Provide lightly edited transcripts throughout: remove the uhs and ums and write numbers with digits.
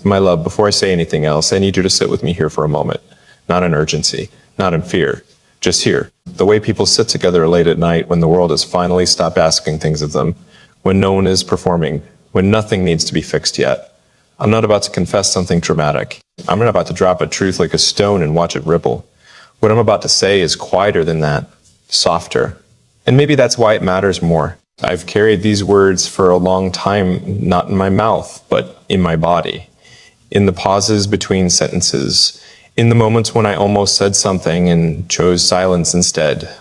My love, before I say anything else, I need you to sit with me here for a moment. Not in urgency, not in fear, just here. The way people sit together late at night when the world has finally stopped asking things of them, when no one is performing, when nothing needs to be fixed yet. I'm not about to confess something dramatic. I'm not about to drop a truth like a stone and watch it ripple. What I'm about to say is quieter than that, softer. And maybe that's why it matters more. I've carried these words for a long time, not in my mouth, but in my body. In the pauses between sentences, in the moments when I almost said something and chose silence instead.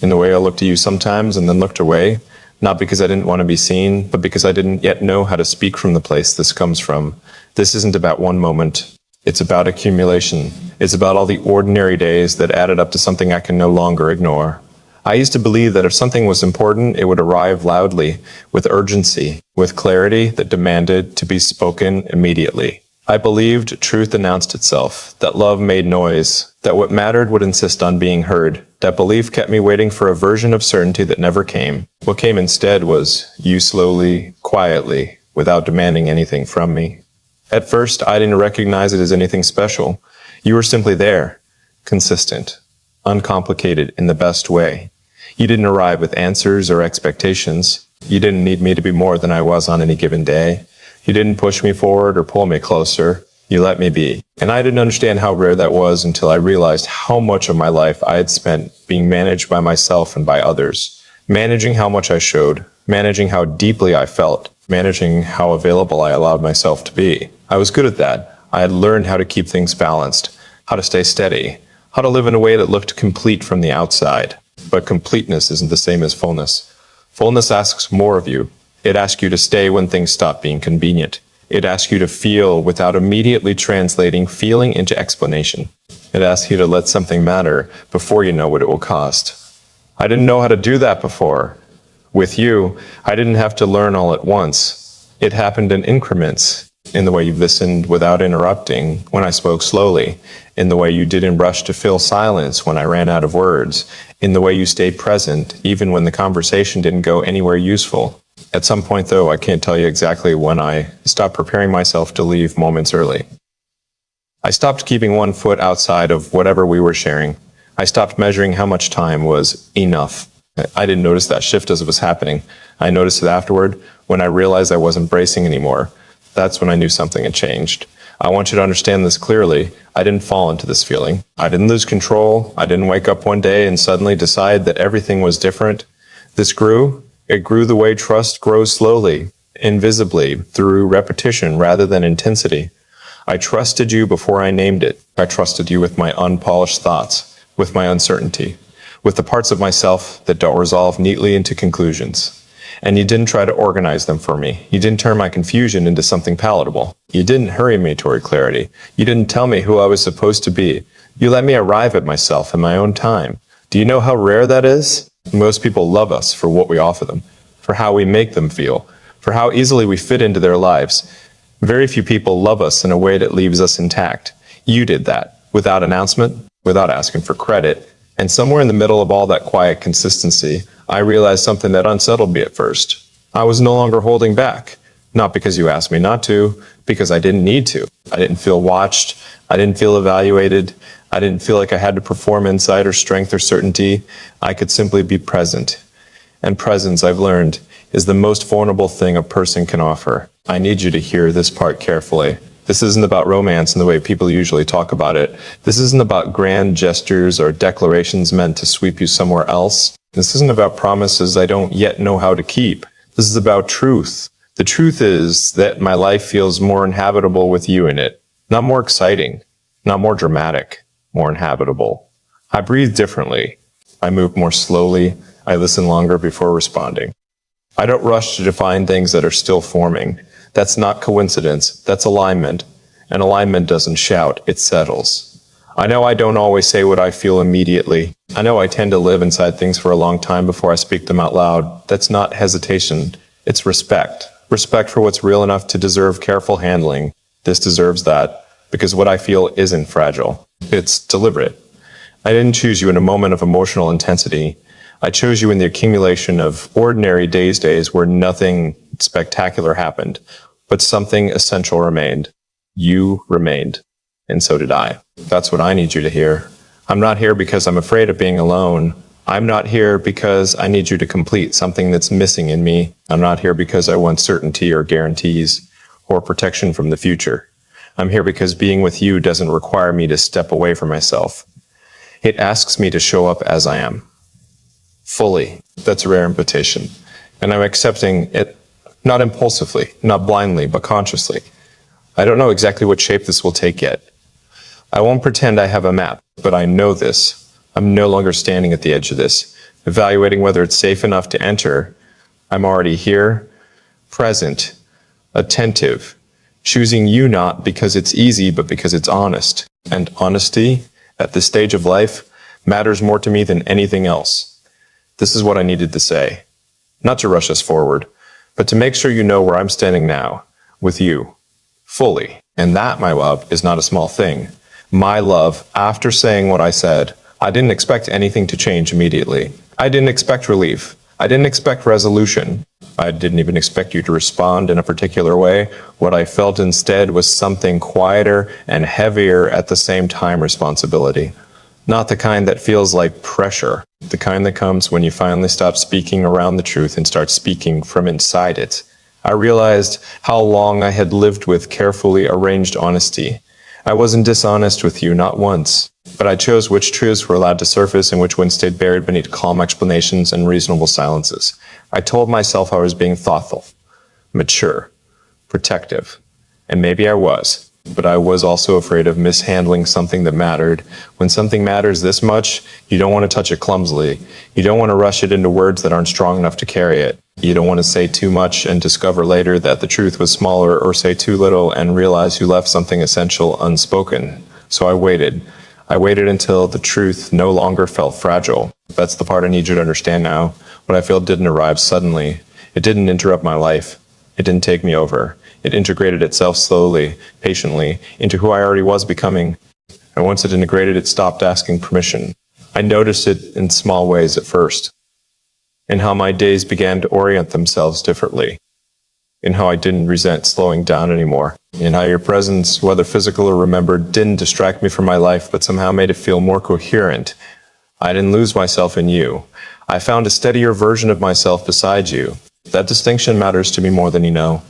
In the way I looked at you sometimes and then looked away, not because I didn't want to be seen, but because I didn't yet know how to speak from the place this comes from. This isn't about one moment. It's about accumulation. It's about all the ordinary days that added up to something I can no longer ignore. I used to believe that if something was important, it would arrive loudly, with urgency, with clarity that demanded to be spoken immediately. I believed truth announced itself, that love made noise, that what mattered would insist on being heard. That belief kept me waiting for a version of certainty that never came. What came instead was you slowly, quietly, without demanding anything from me. At first, I didn't recognize it as anything special. You were simply there, consistent, uncomplicated in the best way. You didn't arrive with answers or expectations. You didn't need me to be more than I was on any given day. You didn't push me forward or pull me closer. You let me be. And I didn't understand how rare that was until I realized how much of my life I had spent being managed by myself and by others. Managing how much I showed, managing how deeply I felt, managing how available I allowed myself to be. I was good at that. I had learned how to keep things balanced, how to stay steady, how to live in a way that looked complete from the outside. But completeness isn't the same as fullness. Fullness asks more of you. It asks you to stay when things stop being convenient. It asks you to feel without immediately translating feeling into explanation. It asks you to let something matter before you know what it will cost. I didn't know how to do that before. With you, I didn't have to learn all at once. It happened in increments, in the way you listened without interrupting when I spoke slowly, in the way you didn't rush to fill silence when I ran out of words, in the way you stayed present even when the conversation didn't go anywhere useful. At some point, though, I can't tell you exactly when I stopped preparing myself to leave moments early. I stopped keeping one foot outside of whatever we were sharing. I stopped measuring how much time was enough. I didn't notice that shift as it was happening. I noticed it afterward when I realized I wasn't bracing anymore. That's when I knew something had changed. I want you to understand this clearly. I didn't fall into this feeling. I didn't lose control. I didn't wake up one day and suddenly decide that everything was different. This grew. It grew the way trust grows slowly, invisibly, through repetition rather than intensity. I trusted you before I named it. I trusted you with my unpolished thoughts, with my uncertainty, with the parts of myself that don't resolve neatly into conclusions. And you didn't try to organize them for me. You didn't turn my confusion into something palatable. You didn't hurry me toward clarity. You didn't tell me who I was supposed to be. You let me arrive at myself in my own time. Do you know how rare that is? Most people love us for what we offer them, for how we make them feel, for how easily we fit into their lives. Very few people love us in a way that leaves us intact. You did that, without announcement, without asking for credit. And somewhere in the middle of all that quiet consistency, I realized something that unsettled me at first. I was no longer holding back. Not because you asked me not to, because I didn't need to. I didn't feel watched. I didn't feel evaluated. I didn't feel like I had to perform insight or strength or certainty. I could simply be present. And presence, I've learned, is the most vulnerable thing a person can offer. I need you to hear this part carefully. This isn't about romance in the way people usually talk about it. This isn't about grand gestures or declarations meant to sweep you somewhere else. This isn't about promises I don't yet know how to keep. This is about truth. The truth is that my life feels more inhabitable with you in it. Not more exciting, not more dramatic, more inhabitable. I breathe differently. I move more slowly. I listen longer before responding. I don't rush to define things that are still forming. That's not coincidence. That's alignment. And alignment doesn't shout. It settles. I know I don't always say what I feel immediately. I know I tend to live inside things for a long time before I speak them out loud. That's not hesitation. It's respect. Respect for what's real enough to deserve careful handling. This deserves that, because what I feel isn't fragile. It's deliberate. I didn't choose you in a moment of emotional intensity. I chose you in the accumulation of ordinary days where nothing spectacular happened, but something essential remained. You remained, and so did I. That's what I need you to hear. I'm not here because I'm afraid of being alone. I'm not here because I need you to complete something that's missing in me. I'm not here because I want certainty or guarantees or protection from the future. I'm here because being with you doesn't require me to step away from myself. It asks me to show up as I am, fully. That's a rare invitation. And I'm accepting it, not impulsively, not blindly, but consciously. I don't know exactly what shape this will take yet. I won't pretend I have a map, but I know this. I'm no longer standing at the edge of this, evaluating whether it's safe enough to enter. I'm already here, present, attentive, choosing you not because it's easy, but because it's honest. And honesty, at this stage of life, matters more to me than anything else. This is what I needed to say. Not to rush us forward, but to make sure you know where I'm standing now, with you, fully. And that, my love, is not a small thing. My love, after saying what I said, I didn't expect anything to change immediately. I didn't expect relief. I didn't expect resolution. I didn't even expect you to respond in a particular way. What I felt instead was something quieter and heavier at the same time, responsibility. Not the kind that feels like pressure, the kind that comes when you finally stop speaking around the truth and start speaking from inside it. I realized how long I had lived with carefully arranged honesty. I wasn't dishonest with you, not once, but I chose which truths were allowed to surface and which ones stayed buried beneath calm explanations and reasonable silences. I told myself I was being thoughtful, mature, protective, and maybe I was. But I was also afraid of mishandling something that mattered. When something matters this much, you don't want to touch it clumsily. You don't want to rush it into words that aren't strong enough to carry it. You don't want to say too much and discover later that the truth was smaller, or say too little and realize you left something essential unspoken. So I waited. I waited until the truth no longer felt fragile. That's the part I need you to understand now. What I feel didn't arrive suddenly. It didn't interrupt my life. It didn't take me over. It integrated itself slowly, patiently, into who I already was becoming. And once it integrated, it stopped asking permission. I noticed it in small ways at first, in how my days began to orient themselves differently, in how I didn't resent slowing down anymore, in how your presence, whether physical or remembered, didn't distract me from my life, but somehow made it feel more coherent. I didn't lose myself in you. I found a steadier version of myself beside you. That distinction matters to me more than you know.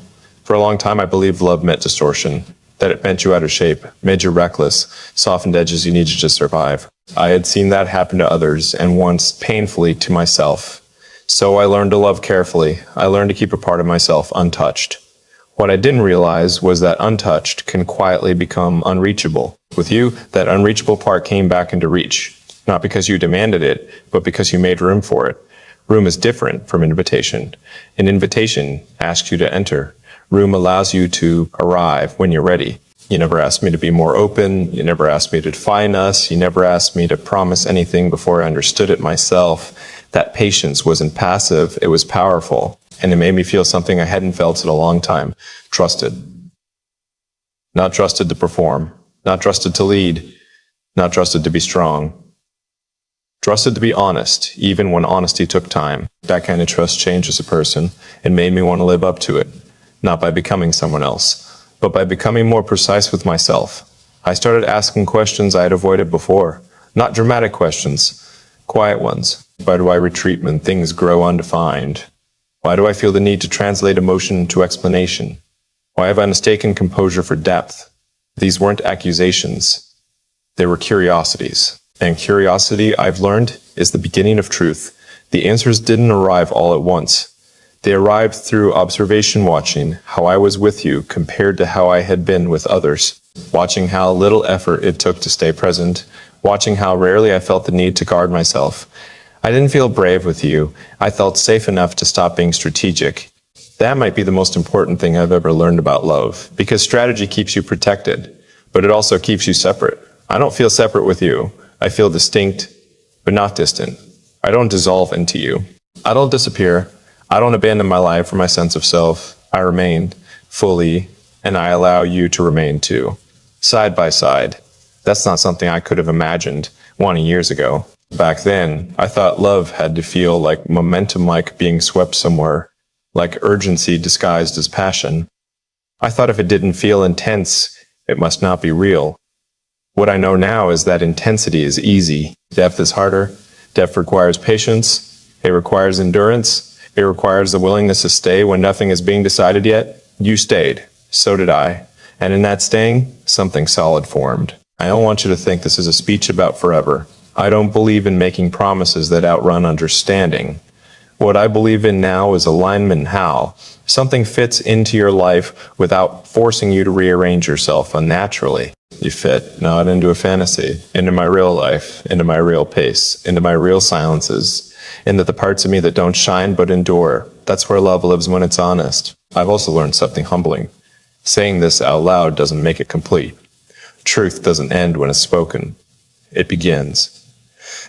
For a long time, I believed love meant distortion, that it bent you out of shape, made you reckless, softened edges you needed to survive. I had seen that happen to others, and once painfully to myself. So I learned to love carefully. I learned to keep a part of myself untouched. What I didn't realize was that untouched can quietly become unreachable. With you, that unreachable part came back into reach, not because you demanded it, but because you made room for it. Room is different from invitation. An invitation asks you to enter. Room allows you to arrive when you're ready. You never asked me to be more open. You never asked me to define us. You never asked me to promise anything before I understood it myself. That patience wasn't passive. It was powerful. And it made me feel something I hadn't felt in a long time. Trusted. Not trusted to perform. Not trusted to lead. Not trusted to be strong. Trusted to be honest, even when honesty took time. That kind of trust changes a person and made me want to live up to it. Not by becoming someone else, but by becoming more precise with myself. I started asking questions I had avoided before. Not dramatic questions, quiet ones. Why do I retreat when things grow undefined? Why do I feel the need to translate emotion into explanation? Why have I mistaken composure for depth? These weren't accusations. They were curiosities. And curiosity, I've learned, is the beginning of truth. The answers didn't arrive all at once. They arrived through observation, watching how I was with you compared to how I had been with others, watching how little effort it took to stay present, watching how rarely I felt the need to guard myself. I didn't feel brave with you. I felt safe enough to stop being strategic. That might be the most important thing I've ever learned about love, because strategy keeps you protected, but it also keeps you separate. I don't feel separate with you. I feel distinct, but not distant. I don't dissolve into you. I don't disappear. I don't abandon my life or my sense of self. I remain fully, and I allow you to remain too. Side by side. That's not something I could have imagined 20 years ago. Back then, I thought love had to feel like momentum, like being swept somewhere, like urgency disguised as passion. I thought if it didn't feel intense, It must not be real. What I know now is that intensity is easy. Depth is harder. Depth requires patience. It requires endurance. It requires the willingness to stay when nothing is being decided yet. You stayed. So did I. And in that staying, something solid formed. I don't want you to think this is a speech about forever. I don't believe in making promises that outrun understanding. What I believe in now is alignment. How something fits into your life without forcing you to rearrange yourself unnaturally. You fit, not into a fantasy, into my real life, into my real pace, into my real silences, into the parts of me that don't shine but endure. That's where love lives when it's honest. I've also learned something humbling. Saying this out loud doesn't make it complete. Truth doesn't end when it's spoken. It begins.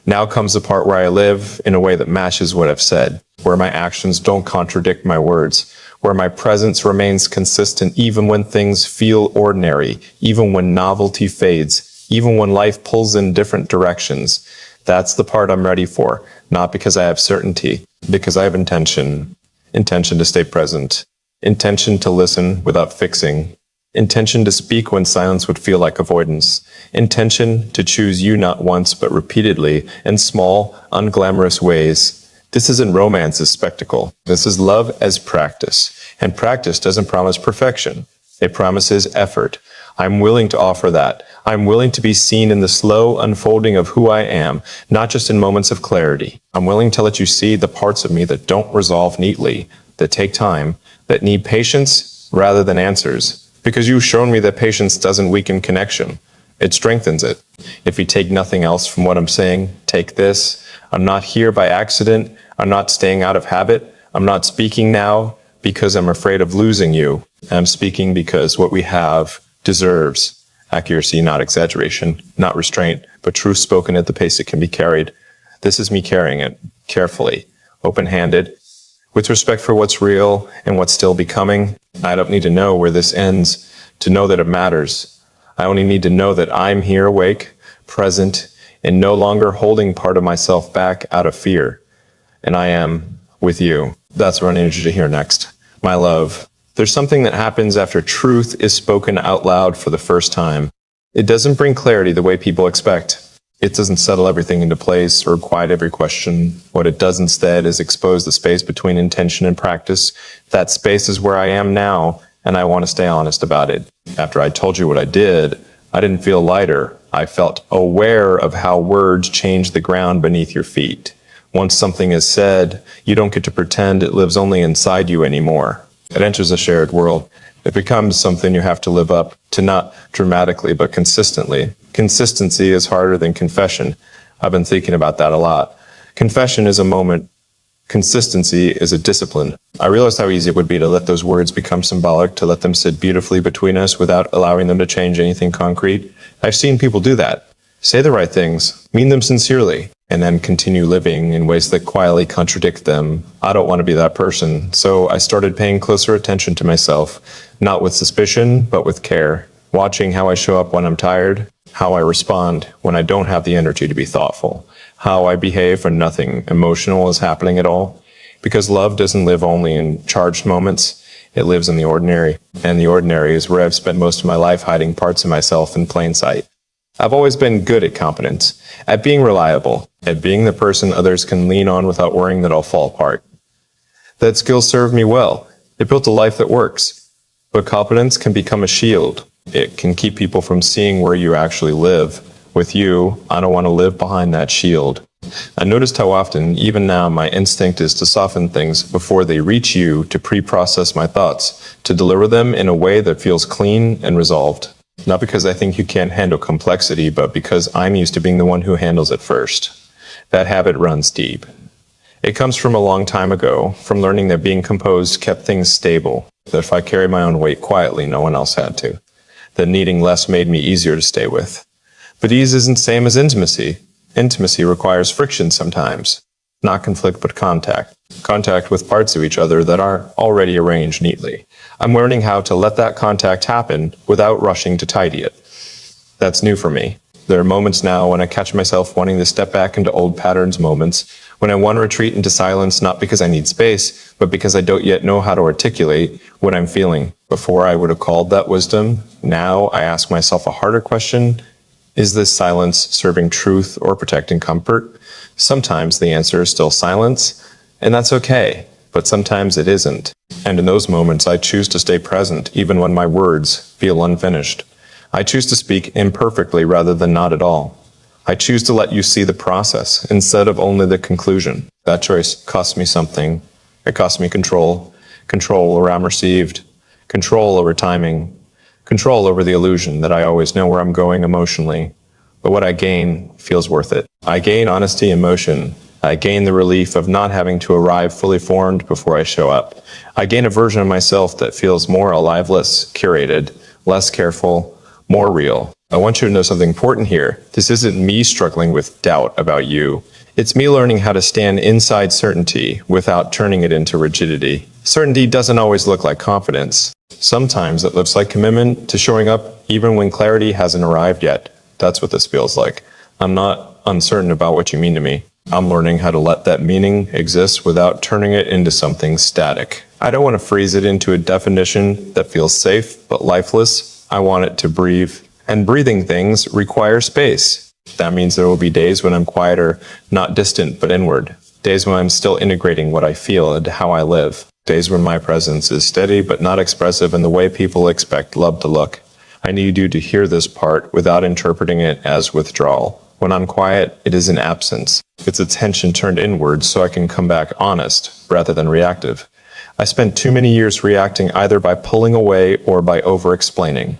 Now comes the part where I live in a way that matches what I've said, where my actions don't contradict my words, where my presence remains consistent even when things feel ordinary, even when novelty fades, even when life pulls in different directions. That's the part I'm ready for, not because I have certainty, because I have intention. Intention to stay present. Intention to listen without fixing. Intention to speak when silence would feel like avoidance. Intention to choose you not once but repeatedly in small, unglamorous ways. This isn't romance as spectacle. This is love as practice. And practice doesn't promise perfection. It promises effort. I'm willing to offer that. I'm willing to be seen in the slow unfolding of who I am, not just in moments of clarity. I'm willing to let you see the parts of me that don't resolve neatly, that take time, that need patience rather than answers. Because you've shown me that patience doesn't weaken connection. It strengthens it. If you take nothing else from what I'm saying, take this. I'm not here by accident. I'm not staying out of habit. I'm not speaking now because I'm afraid of losing you. I'm speaking because what we have deserves accuracy, not exaggeration, not restraint, but truth spoken at the pace it can be carried. This is me carrying it carefully, open-handed, with respect for what's real and what's still becoming. I don't need to know where this ends to know that it matters. I only need to know that I'm here awake, present, and no longer holding part of myself back out of fear. And I am with you. That's what I need you to hear next. My love, there's something that happens after truth is spoken out loud for the first time. It doesn't bring clarity the way people expect. It doesn't settle everything into place or quiet every question. What it does instead is expose the space between intention and practice. That space is where I am now, and I want to stay honest about it. After I told you what I did, I didn't feel lighter. I felt aware of how words change the ground beneath your feet. Once something is said, you don't get to pretend it lives only inside you anymore. It enters a shared world. It becomes something you have to live up to, not dramatically, but consistently. Consistency is harder than confession. I've been thinking about that a lot. Confession is a moment. Consistency is a discipline. I realized how easy it would be to let those words become symbolic, to let them sit beautifully between us without allowing them to change anything concrete. I've seen people do that. Say the right things, mean them sincerely, and then continue living in ways that quietly contradict them. I don't want to be that person, so I started paying closer attention to myself, not with suspicion, but with care, watching how I show up when I'm tired, how I respond when I don't have the energy to be thoughtful, how I behave when nothing emotional is happening at all. Because love doesn't live only in charged moments, it lives in the ordinary. And the ordinary is where I've spent most of my life hiding parts of myself in plain sight. I've always been good at competence, at being reliable, at being the person others can lean on without worrying that I'll fall apart. That skill served me well. It built a life that works. But competence can become a shield. It can keep people from seeing where you actually live. With you, I don't want to live behind that shield. I noticed how often, even now, my instinct is to soften things before they reach you, to pre-process my thoughts, to deliver them in a way that feels clean and resolved. Not because I think you can't handle complexity, but because I'm used to being the one who handles it first. That habit runs deep. It comes from a long time ago, from learning that being composed kept things stable, that if I carried my own weight quietly, no one else had to, that needing less made me easier to stay with. But ease isn't the same as intimacy. Intimacy requires friction sometimes, not conflict but contact. Contact with parts of each other that are already arranged neatly. I'm learning how to let that contact happen without rushing to tidy it. That's new for me. There are moments now when I catch myself wanting to step back into old patterns, moments When I want to retreat into silence, not because I need space, but because I don't yet know how to articulate what I'm feeling. Before I would have called that wisdom. Now I ask myself a harder question. Is this silence serving truth or protecting comfort? Sometimes the answer is still silence, and that's okay, but sometimes it isn't. And in those moments, I choose to stay present, even when my words feel unfinished. I choose to speak imperfectly rather than not at all. I choose to let you see the process instead of only the conclusion. That choice costs me something. It costs me control. Control over how I'm received. Control over timing. Control over the illusion that I always know where I'm going emotionally. But what I gain feels worth it. I gain honesty and motion. I gain the relief of not having to arrive fully formed before I show up. I gain a version of myself that feels more alive, less curated, less careful, more real. I want you to know something important here. This isn't me struggling with doubt about you. It's me learning how to stand inside certainty without turning it into rigidity. Certainty doesn't always look like confidence. Sometimes it looks like commitment to showing up even when clarity hasn't arrived yet. That's what this feels like. I'm not uncertain about what you mean to me. I'm learning how to let that meaning exist without turning it into something static. I don't want to freeze it into a definition that feels safe but lifeless. I want it to breathe. And breathing things require space. That means there will be days when I'm quieter, not distant, but inward. Days when I'm still integrating what I feel into how I live. Days when my presence is steady, but not expressive in the way people expect love to look. I need you to hear this part without interpreting it as withdrawal. When I'm quiet, it is an absence. It's attention turned inward so I can come back honest rather than reactive. I spent too many years reacting either by pulling away or by over-explaining.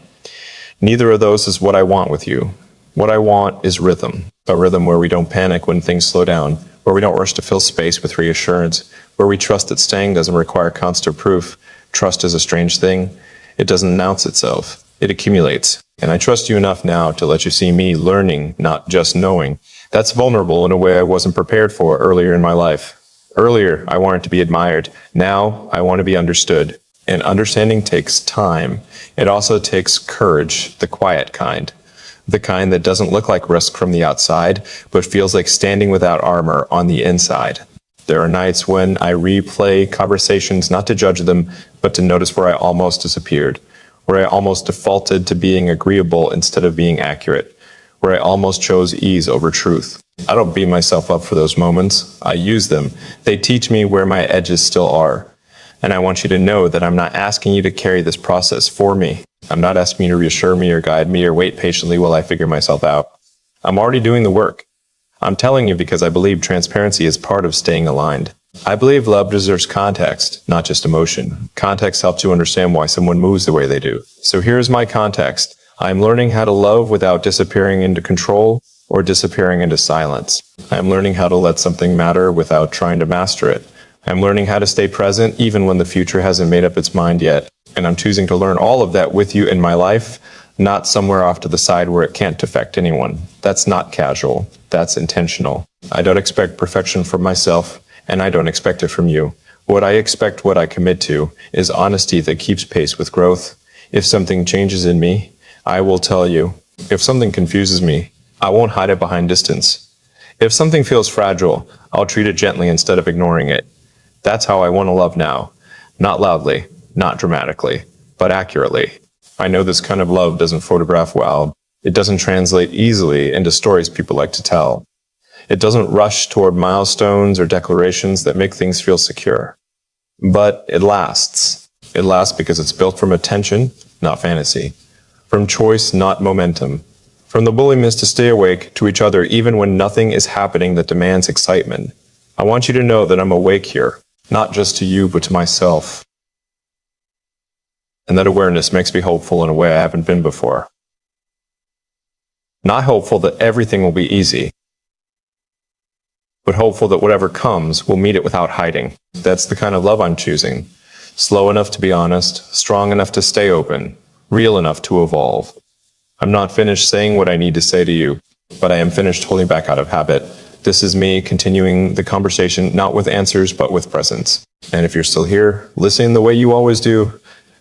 Neither of those is what I want with you. What I want is rhythm. A rhythm where we don't panic when things slow down, where we don't rush to fill space with reassurance, where we trust that staying doesn't require constant proof. Trust is a strange thing. It doesn't announce itself. It accumulates. And I trust you enough now to let you see me learning, not just knowing. That's vulnerable in a way I wasn't prepared for earlier in my life. Earlier, I wanted to be admired. Now, I want to be understood. And understanding takes time. It also takes courage, the quiet kind. The kind that doesn't look like risk from the outside, but feels like standing without armor on the inside. There are nights when I replay conversations not to judge them, but to notice where I almost disappeared, where I almost defaulted to being agreeable instead of being accurate, where I almost chose ease over truth. I don't beat myself up for those moments. I use them. They teach me where my edges still are. And I want you to know that I'm not asking you to carry this process for me. I'm not asking you to reassure me or guide me or wait patiently while I figure myself out. I'm already doing the work. I'm telling you because I believe transparency is part of staying aligned. I believe love deserves context, not just emotion. Context helps you understand why someone moves the way they do. So here's my context. I'm learning how to love without disappearing into control or disappearing into silence. I'm learning how to let something matter without trying to master it. I'm learning how to stay present even when the future hasn't made up its mind yet. And I'm choosing to learn all of that with you in my life, not somewhere off to the side where it can't affect anyone. That's not casual. That's intentional. I don't expect perfection from myself, and I don't expect it from you. What I expect, what I commit to, is honesty that keeps pace with growth. If something changes in me, I will tell you. If something confuses me, I won't hide it behind distance. If something feels fragile, I'll treat it gently instead of ignoring it. That's how I want to love now. Not loudly, not dramatically, but accurately. I know this kind of love doesn't photograph well. It doesn't translate easily into stories people like to tell. It doesn't rush toward milestones or declarations that make things feel secure. But it lasts. It lasts because it's built from attention, not fantasy. From choice, not momentum. From the willingness to stay awake to each other even when nothing is happening that demands excitement. I want you to know that I'm awake here. Not just to you, but to myself. And that awareness makes me hopeful in a way I haven't been before. Not hopeful that everything will be easy, but hopeful that whatever comes, we'll meet it without hiding. That's the kind of love I'm choosing. Slow enough to be honest, strong enough to stay open, real enough to evolve. I'm not finished saying what I need to say to you, but I am finished holding back out of habit. This is me continuing the conversation, not with answers, but with presence. And if you're still here, listening the way you always do,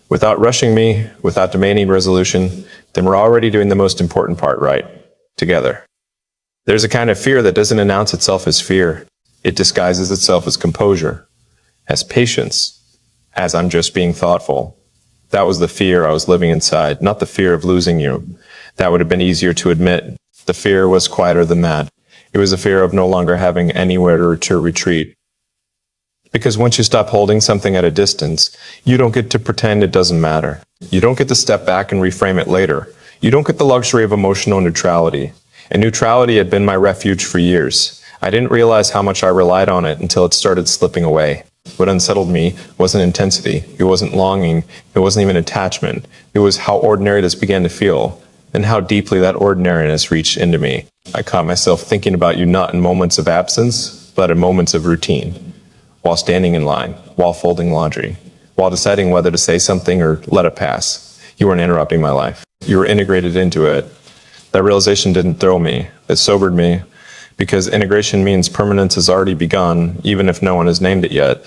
without rushing me, without demanding resolution, then we're already doing the most important part right, together. There's a kind of fear that doesn't announce itself as fear. It disguises itself as composure, as patience, as I'm just being thoughtful. That was the fear I was living inside, not the fear of losing you. That would have been easier to admit. The fear was quieter than that. It was a fear of no longer having anywhere to retreat. Because once you stop holding something at a distance, you don't get to pretend it doesn't matter. You don't get to step back and reframe it later. You don't get the luxury of emotional neutrality. And neutrality had been my refuge for years. I didn't realize how much I relied on it until it started slipping away. What unsettled me wasn't intensity. It wasn't longing. It wasn't even attachment. It was how ordinary this began to feel, and how deeply that ordinariness reached into me. I caught myself thinking about you not in moments of absence, but in moments of routine. While standing in line, while folding laundry, while deciding whether to say something or let it pass. You weren't interrupting my life. You were integrated into it. That realization didn't throw me. It sobered me. Because integration means permanence has already begun, even if no one has named it yet.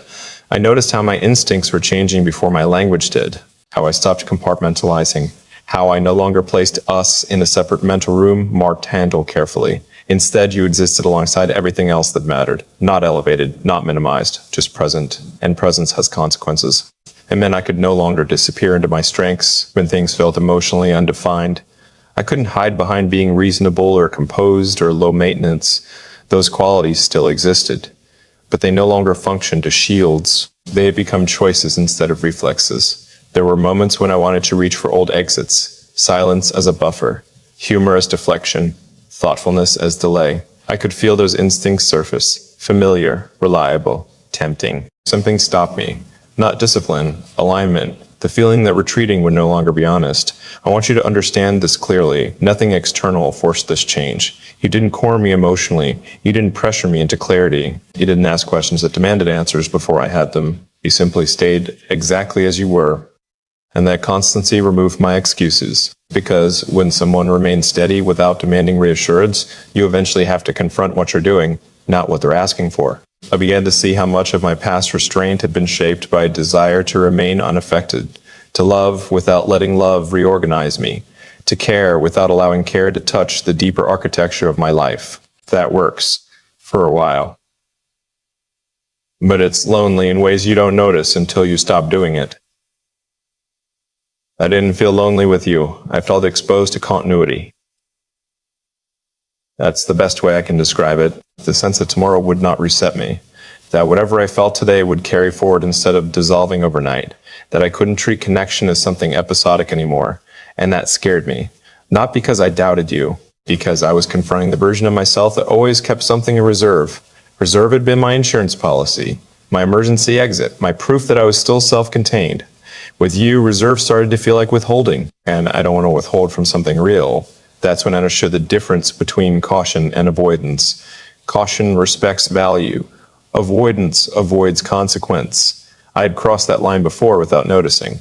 I noticed how my instincts were changing before my language did, how I stopped compartmentalizing, how I no longer placed us in a separate mental room marked handle carefully. Instead, you existed alongside everything else that mattered, not elevated, not minimized, just present, and presence has consequences. It meant I could no longer disappear into my strengths when things felt emotionally undefined. I couldn't hide behind being reasonable or composed or low maintenance. Those qualities still existed, but they no longer functioned as shields. They had become choices instead of reflexes. There were moments when I wanted to reach for old exits, silence as a buffer, humor as deflection, thoughtfulness as delay. I could feel those instincts surface, familiar, reliable, tempting. Something stopped me. Not discipline, alignment, the feeling that retreating would no longer be honest. I want you to understand this clearly. Nothing external forced this change. You didn't core me emotionally. You didn't pressure me into clarity. You didn't ask questions that demanded answers before I had them. You simply stayed exactly as you were. And that constancy removed my excuses. Because when someone remains steady without demanding reassurance, you eventually have to confront what you're doing, not what they're asking for. I began to see how much of my past restraint had been shaped by a desire to remain unaffected, to love without letting love reorganize me, to care without allowing care to touch the deeper architecture of my life. That works, for a while. But it's lonely in ways you don't notice until you stop doing it. I didn't feel lonely with you. I felt exposed to continuity. That's the best way I can describe it. The sense that tomorrow would not reset me. That whatever I felt today would carry forward instead of dissolving overnight. That I couldn't treat connection as something episodic anymore. And that scared me. Not because I doubted you, because I was confronting the version of myself that always kept something in reserve. Reserve had been my insurance policy, my emergency exit, my proof that I was still self-contained. With you, reserve started to feel like withholding. And I don't want to withhold from something real. That's when I understood the difference between caution and avoidance. Caution respects value. Avoidance avoids consequence. I had crossed that line before without noticing.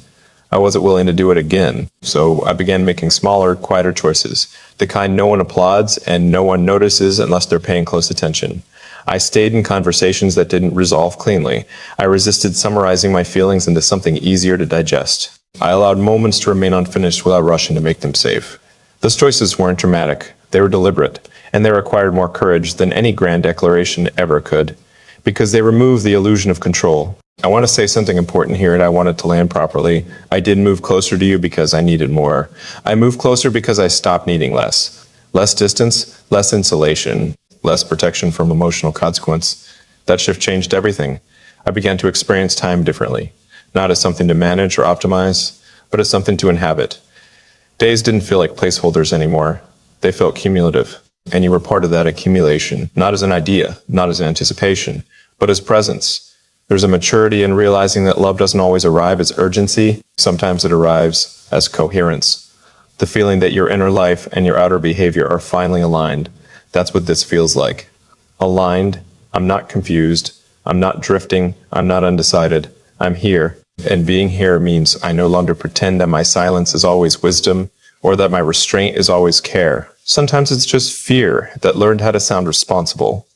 I wasn't willing to do it again, so I began making smaller, quieter choices, the kind no one applauds and no one notices unless they're paying close attention. I stayed in conversations that didn't resolve cleanly. I resisted summarizing my feelings into something easier to digest. I allowed moments to remain unfinished without rushing to make them safe. Those choices weren't dramatic. They were deliberate, and they required more courage than any grand declaration ever could, because they removed the illusion of control. I want to say something important here, and I want it to land properly. I did move closer to you because I needed more. I moved closer because I stopped needing less. Less distance, less insulation, less protection from emotional consequence. That shift changed everything. I began to experience time differently, not as something to manage or optimize, but as something to inhabit. Days didn't feel like placeholders anymore. They felt cumulative, and you were part of that accumulation, not as an idea, not as an anticipation, but as presence. There's a maturity in realizing that love doesn't always arrive as urgency. Sometimes it arrives as coherence. The feeling that your inner life and your outer behavior are finally aligned. That's what this feels like. Aligned. I'm not confused. I'm not drifting. I'm not undecided. I'm here. And being here means I no longer pretend that my silence is always wisdom or that my restraint is always care. Sometimes it's just fear that learned how to sound responsible.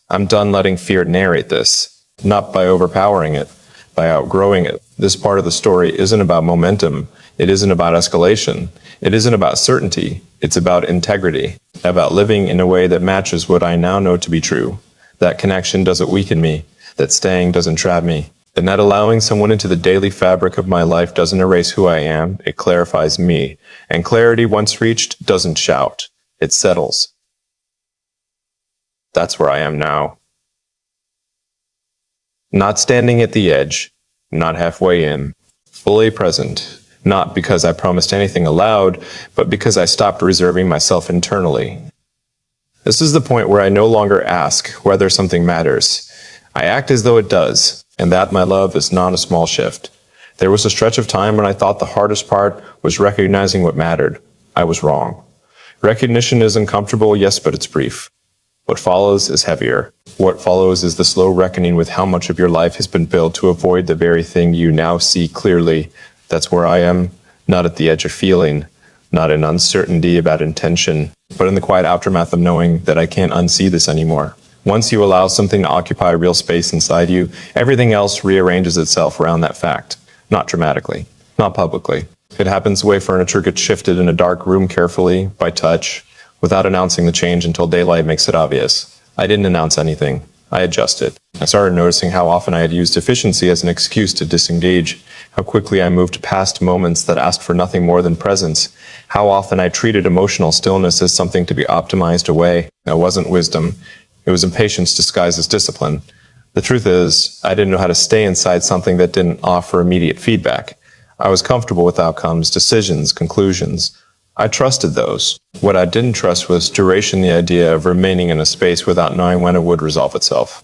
I'm done letting fear narrate this, not by overpowering it, by outgrowing it. This part of the story isn't about momentum. It isn't about escalation. It isn't about certainty. It's about integrity, about living in a way that matches what I now know to be true. That connection doesn't weaken me. That staying doesn't trap me. And that allowing someone into the daily fabric of my life doesn't erase who I am. It clarifies me. And clarity, once reached, doesn't shout. It settles. That's where I am now. Not standing at the edge, not halfway in, fully present, not because I promised anything aloud, but because I stopped reserving myself internally. This is the point where I no longer ask whether something matters. I act as though it does, and that, my love, is not a small shift. There was a stretch of time when I thought the hardest part was recognizing what mattered. I was wrong. Recognition is uncomfortable, yes, but it's brief. What follows is heavier. What follows is the slow reckoning with how much of your life has been built to avoid the very thing you now see clearly. That's where I am, not at the edge of feeling, not in uncertainty about intention, but in the quiet aftermath of knowing that I can't unsee this anymore. Once you allow something to occupy real space inside you, everything else rearranges itself around that fact. Not dramatically, not publicly. It happens the way furniture gets shifted in a dark room carefully, by touch, without announcing the change until daylight makes it obvious. I didn't announce anything. I adjusted. I started noticing how often I had used efficiency as an excuse to disengage, how quickly I moved past moments that asked for nothing more than presence, how often I treated emotional stillness as something to be optimized away. That wasn't wisdom. It was impatience disguised as discipline. The truth is, I didn't know how to stay inside something that didn't offer immediate feedback. I was comfortable with outcomes, decisions, conclusions. I trusted those. What I didn't trust was duration, the idea of remaining in a space without knowing when it would resolve itself.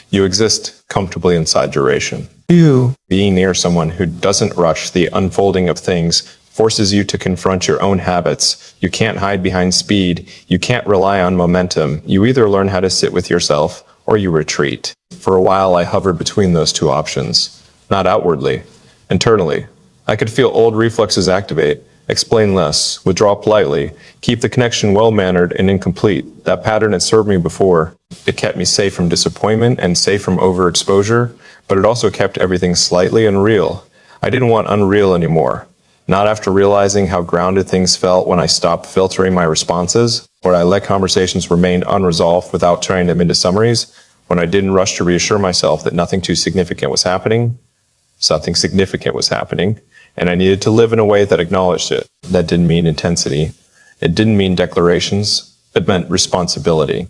You exist comfortably inside duration. You, being near someone who doesn't rush the unfolding of things, forces you to confront your own habits. You can't hide behind speed. You can't rely on momentum. You either learn how to sit with yourself or you retreat. For a while, I hovered between those two options. Not outwardly, internally. I could feel old reflexes activate. Explain less, withdraw politely, keep the connection well-mannered and incomplete. That pattern had served me before. It kept me safe from disappointment and safe from overexposure, but it also kept everything slightly unreal. I didn't want unreal anymore. Not after realizing how grounded things felt when I stopped filtering my responses, where I let conversations remain unresolved without turning them into summaries, when I didn't rush to reassure myself that nothing too significant was happening. Something significant was happening. And I needed to live in a way that acknowledged it. That didn't mean intensity. It didn't mean declarations. It meant responsibility.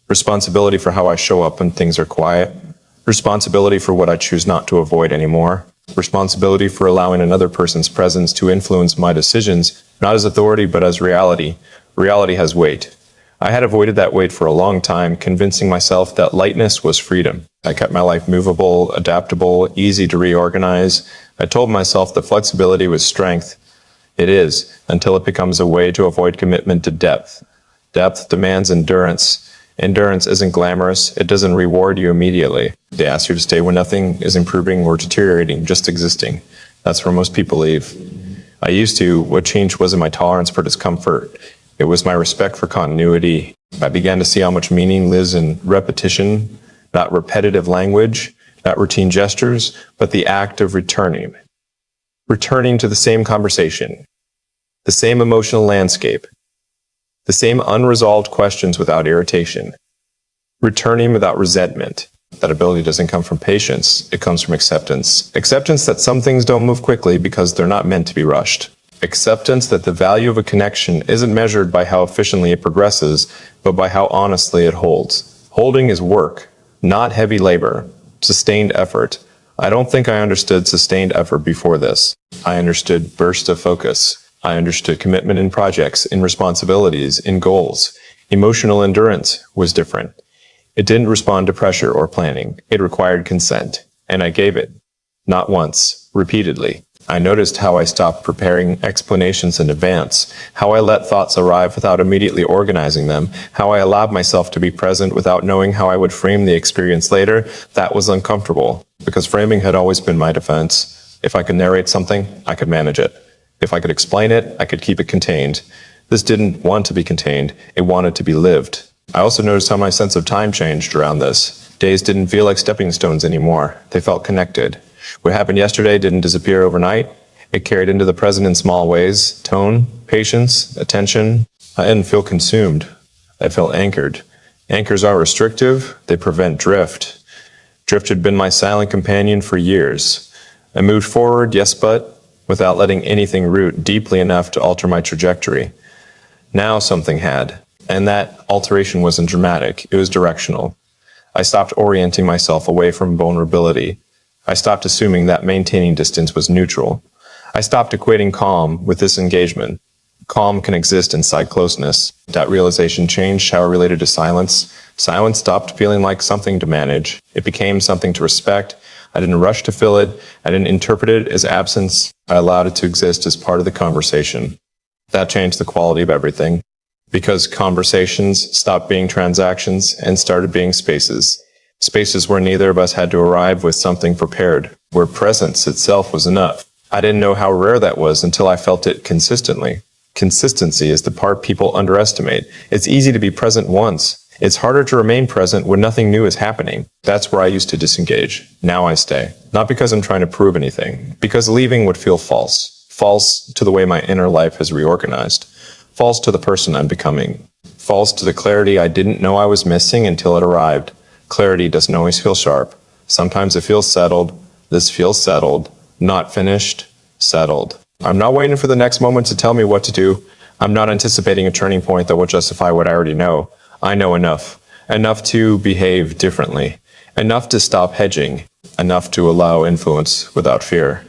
Responsibility for how I show up when things are quiet. Responsibility for what I choose not to avoid anymore. Responsibility for allowing another person's presence to influence my decisions, not as authority, but as reality. Reality has weight. I had avoided that weight for a long time, convincing myself that lightness was freedom. I kept my life movable, adaptable, easy to reorganize. I told myself that flexibility was strength. It is, until it becomes a way to avoid commitment to depth. Depth demands endurance. Endurance isn't glamorous. It doesn't reward you immediately. They ask you to stay when nothing is improving or deteriorating, just existing. That's where most people leave. I used to. What changed wasn't my tolerance for discomfort. It was my respect for continuity. I began to see how much meaning lives in repetition, not repetitive language, not routine gestures, but the act of returning. Returning to the same conversation, the same emotional landscape, the same unresolved questions without irritation. Returning without resentment. That ability doesn't come from patience, it comes from acceptance. Acceptance that some things don't move quickly because they're not meant to be rushed. Acceptance that the value of a connection isn't measured by how efficiently it progresses, but by how honestly it holds. Holding is work, not heavy labor, sustained effort. I don't think I understood sustained effort before this. I understood burst of focus. I understood commitment in projects, in responsibilities, in goals. Emotional endurance was different. It didn't respond to pressure or planning. It required consent, and I gave it. Not once, repeatedly. I noticed how I stopped preparing explanations in advance, how I let thoughts arrive without immediately organizing them, how I allowed myself to be present without knowing how I would frame the experience later. That was uncomfortable, because framing had always been my defense. If I could narrate something, I could manage it. If I could explain it, I could keep it contained. This didn't want to be contained, it wanted to be lived. I also noticed how my sense of time changed around this. Days didn't feel like stepping stones anymore. They felt connected. What happened yesterday didn't disappear overnight. It carried into the present in small ways. Tone, patience, attention. I didn't feel consumed. I felt anchored. Anchors are restrictive, they prevent drift. Drift had been my silent companion for years. I moved forward, yes, but without letting anything root deeply enough to alter my trajectory. Now something had, and that alteration wasn't dramatic, it was directional. I stopped orienting myself away from vulnerability. I stopped assuming that maintaining distance was neutral. I stopped equating calm with disengagement. Calm can exist inside closeness. That realization changed how I related to silence. Silence stopped feeling like something to manage. It became something to respect. I didn't rush to fill it. I didn't interpret it as absence. I allowed it to exist as part of the conversation. That changed the quality of everything, because conversations stopped being transactions and started being spaces. Spaces where neither of us had to arrive with something prepared, where presence itself was enough. I didn't know how rare that was until I felt it consistently. Consistency is the part people underestimate. It's easy to be present once. It's harder to remain present when nothing new is happening. That's where I used to disengage. Now I stay. Not because I'm trying to prove anything, because leaving would feel false. False to the way my inner life has reorganized. False to the person I'm becoming. False to the clarity I didn't know I was missing until it arrived. Clarity doesn't always feel sharp. Sometimes it feels settled. This feels settled. Not finished. Settled. I'm not waiting for the next moment to tell me what to do. I'm not anticipating a turning point that will justify what I already know. I know enough. Enough to behave differently. Enough to stop hedging. Enough to allow influence without fear.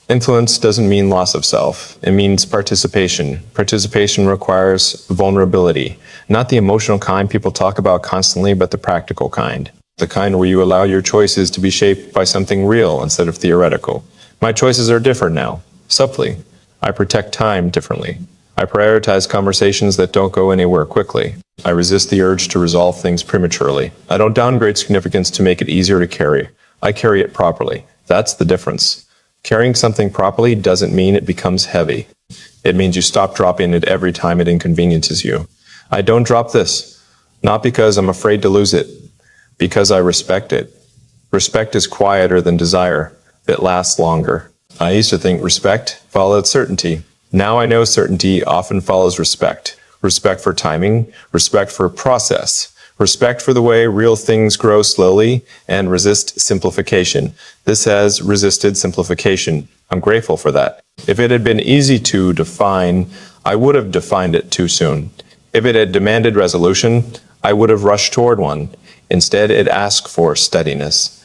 Influence doesn't mean loss of self. It means participation. Participation requires vulnerability. Not the emotional kind people talk about constantly, but the practical kind. The kind where you allow your choices to be shaped by something real instead of theoretical. My choices are different now. Subtly. I protect time differently. I prioritize conversations that don't go anywhere quickly. I resist the urge to resolve things prematurely. I don't downgrade significance to make it easier to carry. I carry it properly. That's the difference. Carrying something properly doesn't mean it becomes heavy. It means you stop dropping it every time it inconveniences you. I don't drop this, not because I'm afraid to lose it, because I respect it. Respect is quieter than desire. It lasts longer. I used to think respect followed certainty. Now I know certainty often follows respect. Respect for timing, respect for process, respect for the way real things grow slowly, and resist simplification. This has resisted simplification. I'm grateful for that. If it had been easy to define, I would have defined it too soon. If it had demanded resolution, I would have rushed toward one. Instead, it asked for steadiness.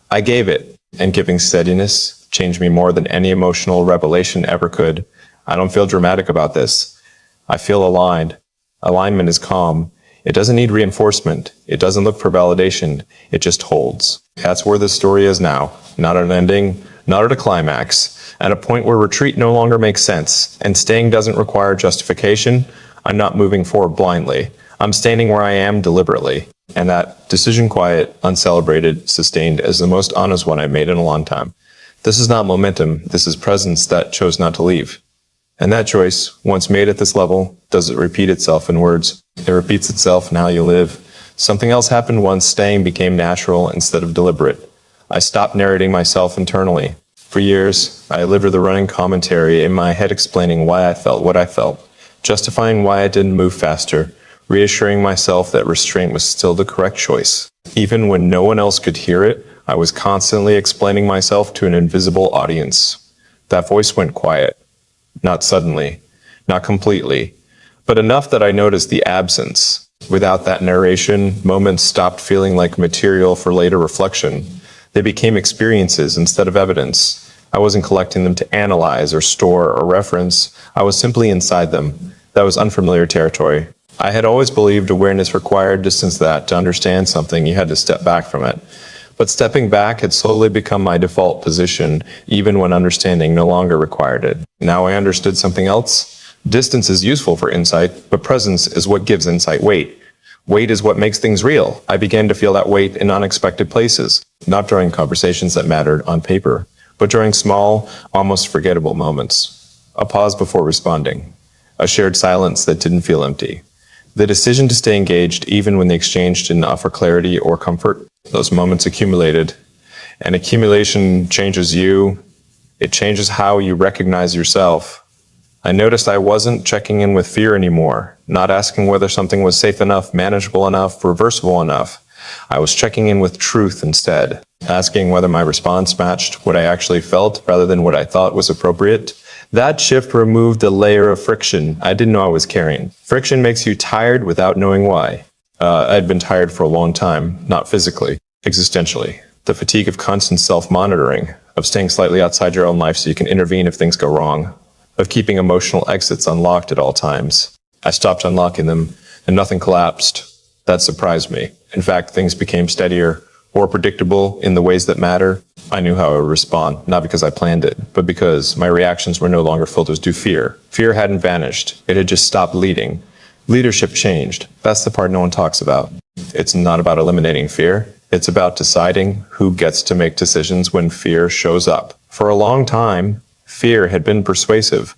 I gave it, and giving steadiness changed me more than any emotional revelation ever could. I don't feel dramatic about this. I feel aligned. Alignment is calm. It doesn't need reinforcement. It doesn't look for validation. It just holds. That's where the story is now. Not at an ending, not at a climax. At a point where retreat no longer makes sense, and staying doesn't require justification. I'm not moving forward blindly. I'm standing where I am deliberately. And that decision, quiet, uncelebrated, sustained, is the most honest one I've made in a long time. This is not momentum. This is presence that chose not to leave. And that choice, once made at this level, doesn't repeat itself in words. It repeats itself in how you live. Something else happened once staying became natural instead of deliberate. I stopped narrating myself internally. For years, I lived with a running commentary in my head explaining why I felt what I felt, justifying why I didn't move faster, reassuring myself that restraint was still the correct choice. Even when no one else could hear it, I was constantly explaining myself to an invisible audience. That voice went quiet. Not suddenly, not completely, but enough that I noticed the absence. Without that narration, moments stopped feeling like material for later reflection. They became experiences instead of evidence. I wasn't collecting them to analyze or store or reference. I was simply inside them. That was unfamiliar territory. I had always believed awareness required distance, that to understand something, you had to step back from it. But stepping back had slowly become my default position, even when understanding no longer required it. Now I understood something else. Distance is useful for insight, but presence is what gives insight weight. Weight is what makes things real. I began to feel that weight in unexpected places, not during conversations that mattered on paper, but during small, almost forgettable moments. A pause before responding. A shared silence that didn't feel empty. The decision to stay engaged even when the exchange didn't offer clarity or comfort. Those moments accumulated, and accumulation changes you. It changes how you recognize yourself. I noticed I wasn't checking in with fear anymore, not asking whether something was safe enough, manageable enough, reversible enough. I was checking in with truth instead, asking whether my response matched what I actually felt rather than what I thought was appropriate. That shift removed a layer of friction I didn't know I was carrying. Friction makes you tired without knowing why. I'd been tired for a long time, not physically, existentially. The fatigue of constant self-monitoring, of staying slightly outside your own life so you can intervene if things go wrong, of keeping emotional exits unlocked at all times. I stopped unlocking them, and nothing collapsed. That surprised me. In fact, things became steadier, more predictable in the ways that matter. I knew how I would respond, not because I planned it, but because my reactions were no longer filters due fear. Fear hadn't vanished. It had just stopped leading. Leadership changed. That's the part no one talks about. It's not about eliminating fear. It's about deciding who gets to make decisions when fear shows up. For a long time, fear had been persuasive.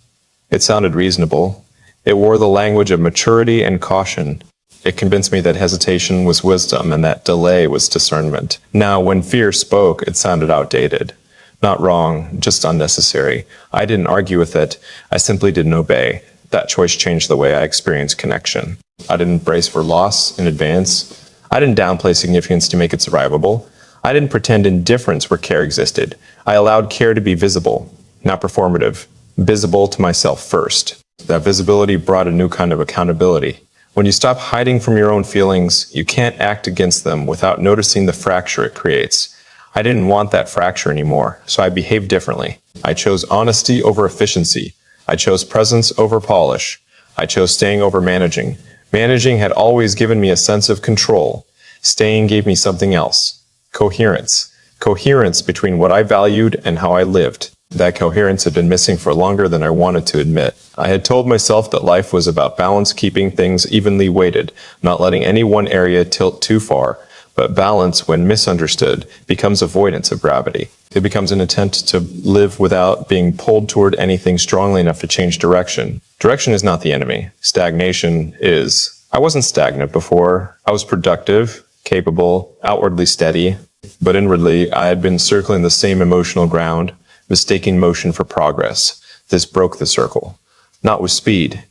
It sounded reasonable. It wore the language of maturity and caution. It convinced me that hesitation was wisdom and that delay was discernment. Now, when fear spoke, it sounded outdated. Not wrong, just unnecessary. I didn't argue with it. I simply didn't obey. That choice changed the way I experienced connection. I didn't brace for loss in advance. I didn't downplay significance to make it survivable. I didn't pretend indifference where care existed. I allowed care to be visible, not performative, visible to myself first. That visibility brought a new kind of accountability. When you stop hiding from your own feelings, you can't act against them without noticing the fracture it creates. I didn't want that fracture anymore, so I behaved differently. I chose honesty over efficiency. I chose presence over polish. I chose staying over managing. Managing had always given me a sense of control. Staying gave me something else. Coherence. Coherence between what I valued and how I lived. That coherence had been missing for longer than I wanted to admit. I had told myself that life was about balance, keeping things evenly weighted, not letting any one area tilt too far. But balance, when misunderstood, becomes avoidance of gravity. It becomes an attempt to live without being pulled toward anything strongly enough to change direction. Direction is not the enemy. Stagnation is. I wasn't stagnant before. I was productive, capable, outwardly steady. But inwardly, I had been circling the same emotional ground, mistaking motion for progress. This broke the circle. Not with speed,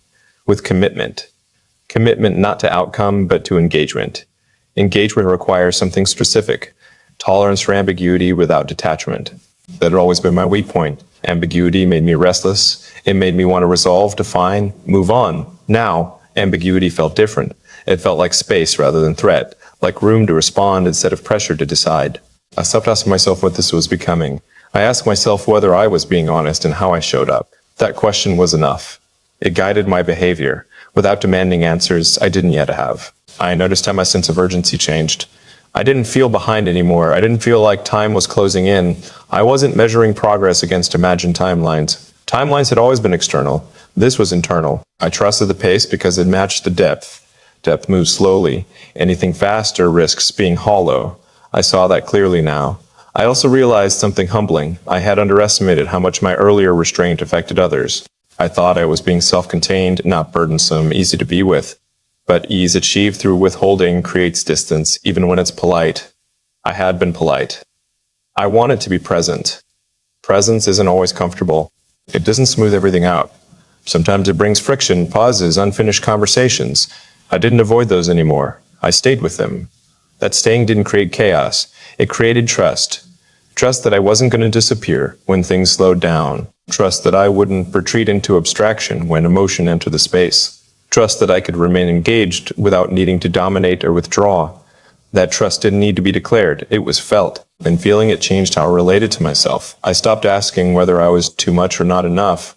with commitment. Commitment not to outcome, but to engagement. Engagement requires something specific. Tolerance for ambiguity without detachment. That had always been my weak point. Ambiguity made me restless. It made me want to resolve, define, move on. Now, ambiguity felt different. It felt like space rather than threat, like room to respond instead of pressure to decide. I stopped asking myself what this was becoming. I asked myself whether I was being honest and how I showed up. That question was enough. It guided my behavior, without demanding answers I didn't yet have. I noticed how my sense of urgency changed. I didn't feel behind anymore. I didn't feel like time was closing in. I wasn't measuring progress against imagined timelines. Timelines had always been external. This was internal. I trusted the pace because it matched the depth. Depth moves slowly. Anything faster risks being hollow. I saw that clearly now. I also realized something humbling. I had underestimated how much my earlier restraint affected others. I thought I was being self-contained, not burdensome, easy to be with. But ease achieved through withholding creates distance, even when it's polite. I had been polite. I wanted to be present. Presence isn't always comfortable. It doesn't smooth everything out. Sometimes it brings friction, pauses, unfinished conversations. I didn't avoid those anymore. I stayed with them. That staying didn't create chaos. It created trust. Trust that I wasn't going to disappear when things slowed down. Trust that I wouldn't retreat into abstraction when emotion entered the space. Trust that I could remain engaged without needing to dominate or withdraw. That trust didn't need to be declared. It was felt. And feeling it changed how I related to myself. I stopped asking whether I was too much or not enough.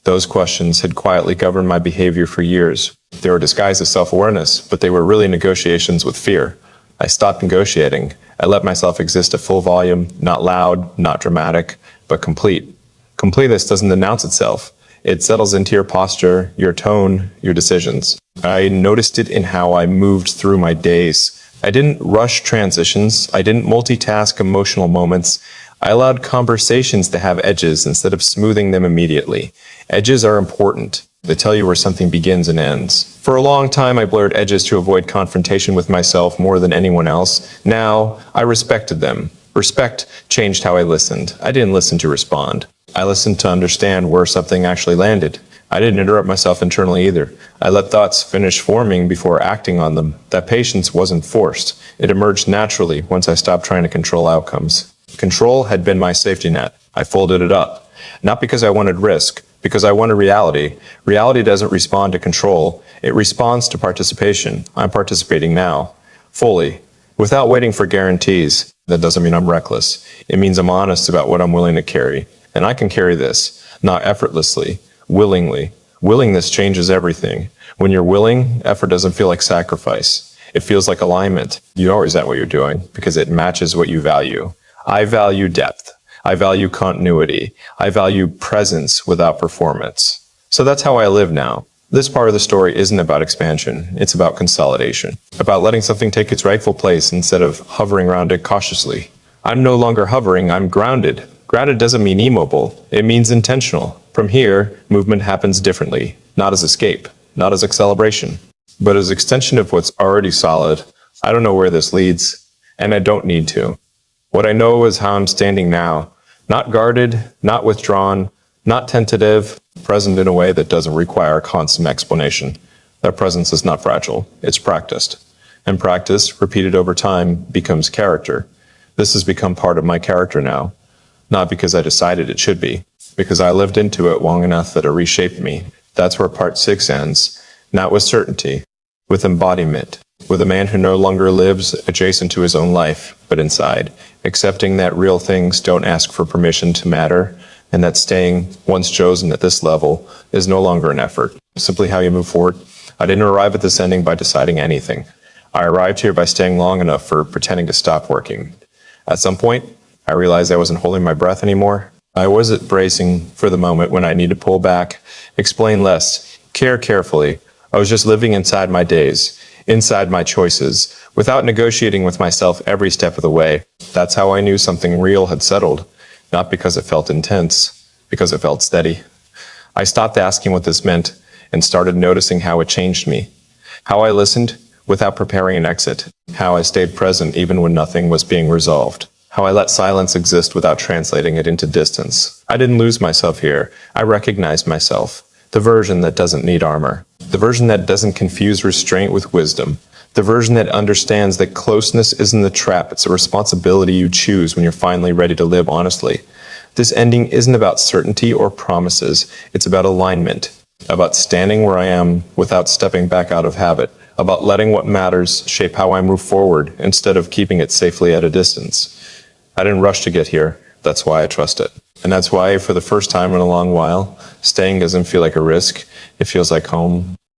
Those questions had quietly governed my behavior for years. They were disguised as self-awareness, but they were really negotiations with fear. I stopped negotiating. I let myself exist at full volume, not loud, not dramatic, but complete. Completeness doesn't announce itself. It settles into your posture, your tone, your decisions. I noticed it in how I moved through my days. I didn't rush transitions. I didn't multitask emotional moments. I allowed conversations to have edges instead of smoothing them immediately. Edges are important. They tell you where something begins and ends. For a long time, I blurred edges to avoid confrontation with myself more than anyone else. Now, I respected them. Respect changed how I listened. I didn't listen to respond. I listened to understand where something actually landed. I didn't interrupt myself internally either. I let thoughts finish forming before acting on them. That patience wasn't forced. It emerged naturally once I stopped trying to control outcomes. Control had been my safety net. I folded it up. Not because I wanted risk, because I wanted reality. Reality doesn't respond to control. It responds to participation. I'm participating now, fully, without waiting for guarantees. That doesn't mean I'm reckless. It means I'm honest about what I'm willing to carry. And I can carry this, not effortlessly, willingly. Willingness changes everything. When you're willing, effort doesn't feel like sacrifice. It feels like alignment. You always know what you're doing because it matches what you value. I value depth. I value continuity. I value presence without performance. So that's how I live now. This part of the story isn't about expansion. It's about consolidation. About letting something take its rightful place instead of hovering around it cautiously. I'm no longer hovering, I'm grounded. Grounded doesn't mean immobile. It means intentional. From here, movement happens differently. Not as escape. Not as acceleration. But as extension of what's already solid. I don't know where this leads. And I don't need to. What I know is how I'm standing now. Not guarded, not withdrawn, not tentative, present in a way that doesn't require constant explanation. That presence is not fragile, it's practiced. And practice, repeated over time, becomes character. This has become part of my character now. Not because I decided it should be, because I lived into it long enough that it reshaped me. That's where part 6 ends, not with certainty, with embodiment, with a man who no longer lives adjacent to his own life, but inside, accepting that real things don't ask for permission to matter, and that staying, once chosen at this level, is no longer an effort, simply how you move forward. I didn't arrive at this ending by deciding anything. I arrived here by staying long enough for pretending to stop working. At some point, I realized I wasn't holding my breath anymore. I wasn't bracing for the moment when I need to pull back, explain less, care carefully. I was just living inside my days, inside my choices, without negotiating with myself every step of the way. That's how I knew something real had settled. Not because it felt intense, because it felt steady. I stopped asking what this meant and started noticing how it changed me. How I listened without preparing an exit. How I stayed present even when nothing was being resolved. How I let silence exist without translating it into distance. I didn't lose myself here. I recognized myself. The version that doesn't need armor. The version that doesn't confuse restraint with wisdom. The version that understands that closeness isn't a trap, it's a responsibility you choose when you're finally ready to live honestly. This ending isn't about certainty or promises, it's about alignment, about standing where I am without stepping back out of habit, about letting what matters shape how I move forward instead of keeping it safely at a distance. I didn't rush to get here, that's why I trust it. And that's why, for the first time in a long while, staying doesn't feel like a risk, it feels like home.